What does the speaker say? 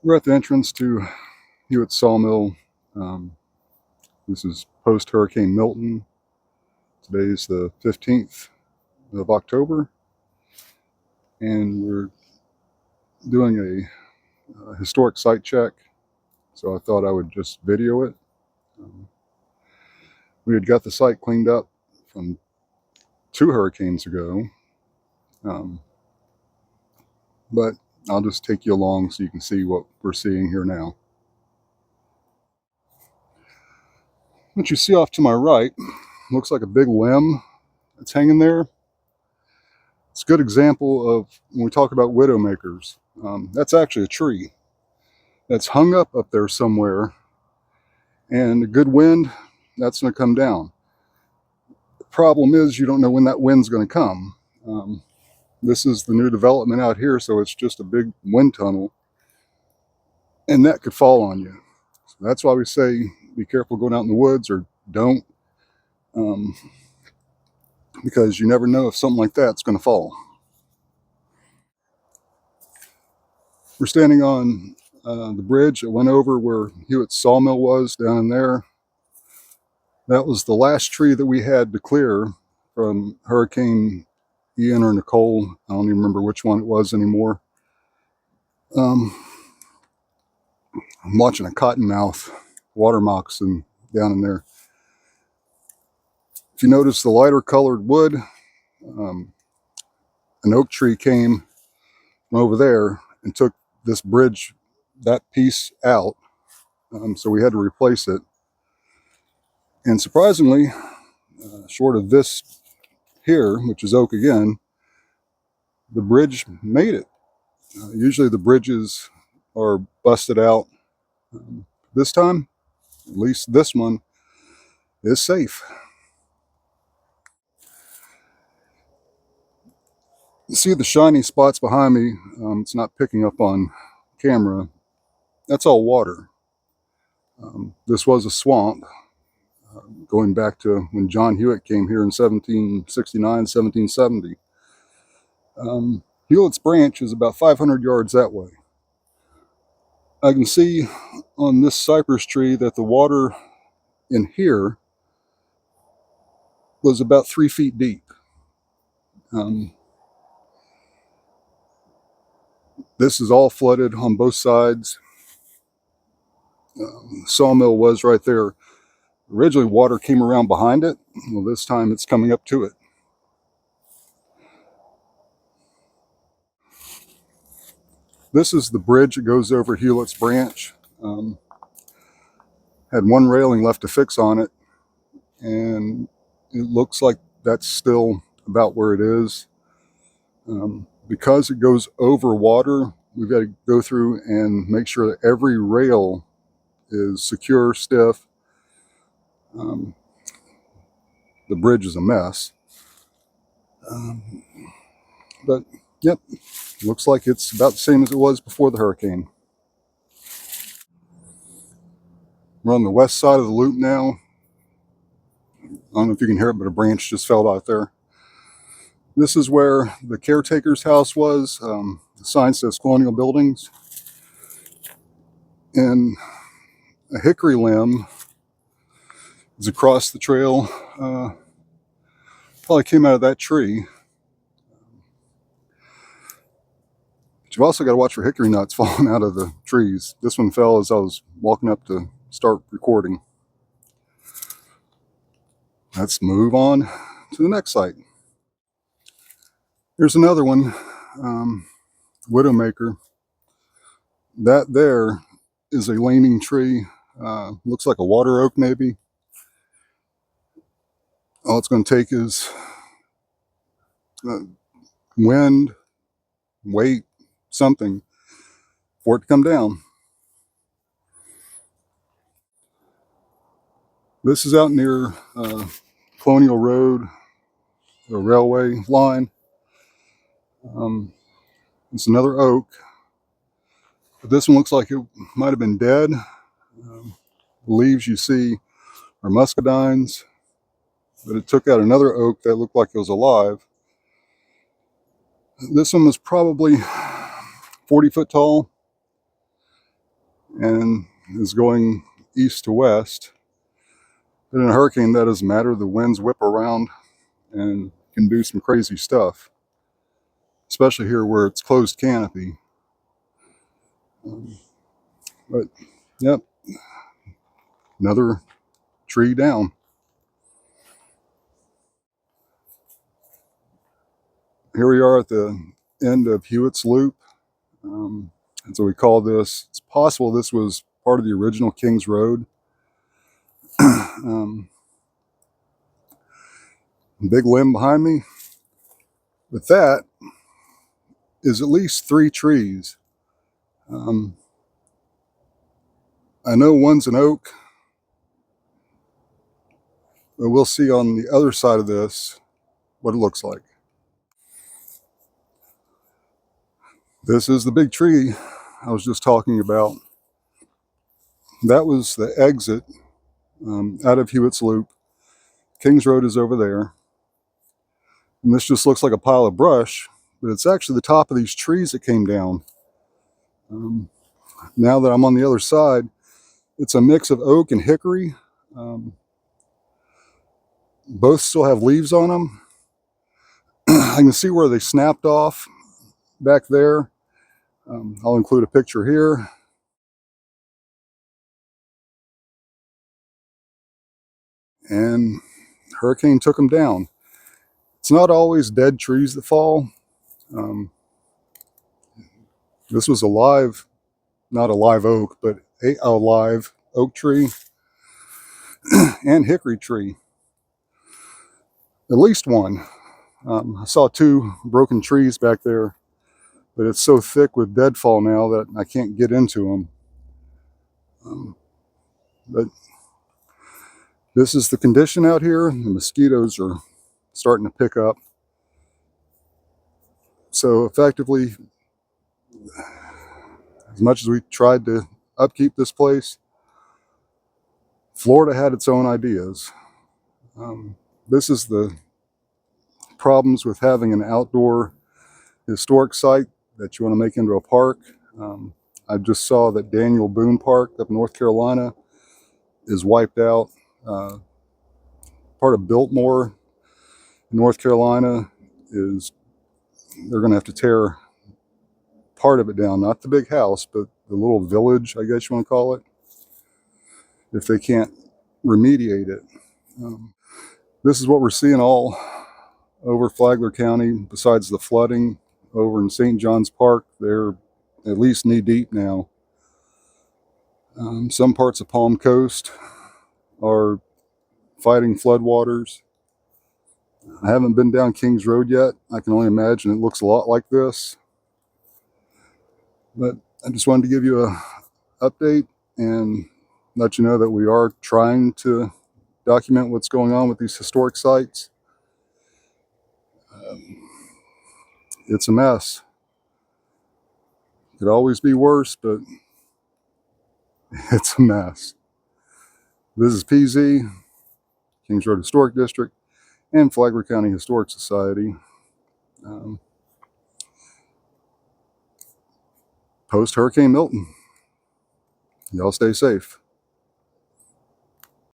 We're at the entrance to Hewitt Sawmill. This is post Hurricane Milton. Today's the 15th of October, and we're doing a historic site check. So I thought I would just video it. We had got the site cleaned up from 2 hurricanes ago, but I'll just take you along so you can see what we're seeing here now. What you see off to my right looks like a big limb that's hanging there. It's a good example of when we talk about widowmakers. That's actually a tree that's hung up there somewhere, and a good wind, that's going to come down. The problem is you don't know when that wind's going to come. This is the new development out here, so it's just a big wind tunnel, and that could fall on you. So that's why we say be careful going out in the woods, or don't, because you never know if something like that's going to fall. We're standing on the bridge that went over where Hewitt Sawmill was down in there. That was the last tree that we had to clear from Hurricane Ian or Nicole. I don't even remember which one it was anymore. I'm watching a cottonmouth water moccasin down in there. If you notice the lighter colored wood, an oak tree came from over there and took this bridge, that piece out. So we had to replace it. And surprisingly, short of this here, which is oak again, the bridge made it. Usually the bridges are busted out. This time, at least this one, is safe. You see the shiny spots behind me. It's not picking up on camera. That's all water. This was a swamp, going back to when John Hewitt came here in 1769, 1770. Hewitt's Branch is about 500 yards that way. I can see on this cypress tree that the water in here was about 3 feet deep. This is all flooded on both sides. Sawmill was right there. Originally, water came around behind it. Well, this time it's coming up to it. This is the bridge that goes over Hewlett's Branch. Had one railing left to fix on it, and it looks like that's still about where it is. Because it goes over water, we've got to go through and make sure that every rail is secure, stiff. The bridge is a mess. But yep, looks like it's about the same as it was before the hurricane. We're on the west side of the loop now. I don't know if you can hear it, but a branch just fell out there. This is where the caretaker's house was. The sign says Colonial Buildings. And a hickory limb is across the trail. Probably came out of that tree. But you've also got to watch for hickory nuts falling out of the trees. This one fell as I was walking up to start recording. Let's move on to the next site. Here's another one, Widowmaker. That there is a leaning tree. Looks like a water oak maybe. All it's going to take is wind, weight, something for it to come down. This is out near Colonial Road, the railway line. It's another oak, but this one looks like it might have been dead. The leaves you see are muscadines, but it took out another oak that looked like it was alive. This one was probably 40 foot tall. and is going east to west. But in a hurricane, that doesn't matter. The winds whip around and can do some crazy stuff, especially here where it's closed canopy. But, yep, another tree down. Here we are at the end of Hewitt's Loop. And so we call this, it's possible this was part of the original King's Road. Big limb behind me. But that is at least 3 trees. I know one's an oak, but we'll see on the other side of this what it looks like. This is the big tree I was just talking about. That was the exit out of Hewitt's Loop. King's Road is over there. And this just looks like a pile of brush, but it's actually the top of these trees that came down. Now that I'm on the other side, it's a mix of oak and hickory. Both still have leaves on them. I can see where they snapped off back there. I'll include a picture here. And hurricane took them down. It's not always dead trees that fall. This was a live, not a live oak, but a live oak tree and hickory tree. At least one. I saw 2 broken trees back there, but it's so thick with deadfall now that I can't get into them. But this is the condition out here. The mosquitoes are starting to pick up. So effectively, as much as we tried to upkeep this place, Florida had its own ideas. This is the problems with having an outdoor historic site that you want to make into a park. I just saw that Daniel Boone Park up in North Carolina is wiped out. Part of Biltmore, North Carolina, is they're going to have to tear part of it down, not the big house, but the little village, I guess you want to call it, if they can't remediate it. This is what we're seeing all over Flagler County, besides the flooding over in St. John's Park. They're at least knee deep now. Some parts of Palm Coast are fighting floodwaters. I haven't been down King's Road yet. I can only imagine it looks a lot like this. But I just wanted to give you an update and let you know that we are trying to document what's going on with these historic sites. It's a mess. Could always be worse, but it's a mess. This is PZ, Kings Road Historic District, and Flagler County Historic Society. Post Hurricane Milton. Y'all stay safe.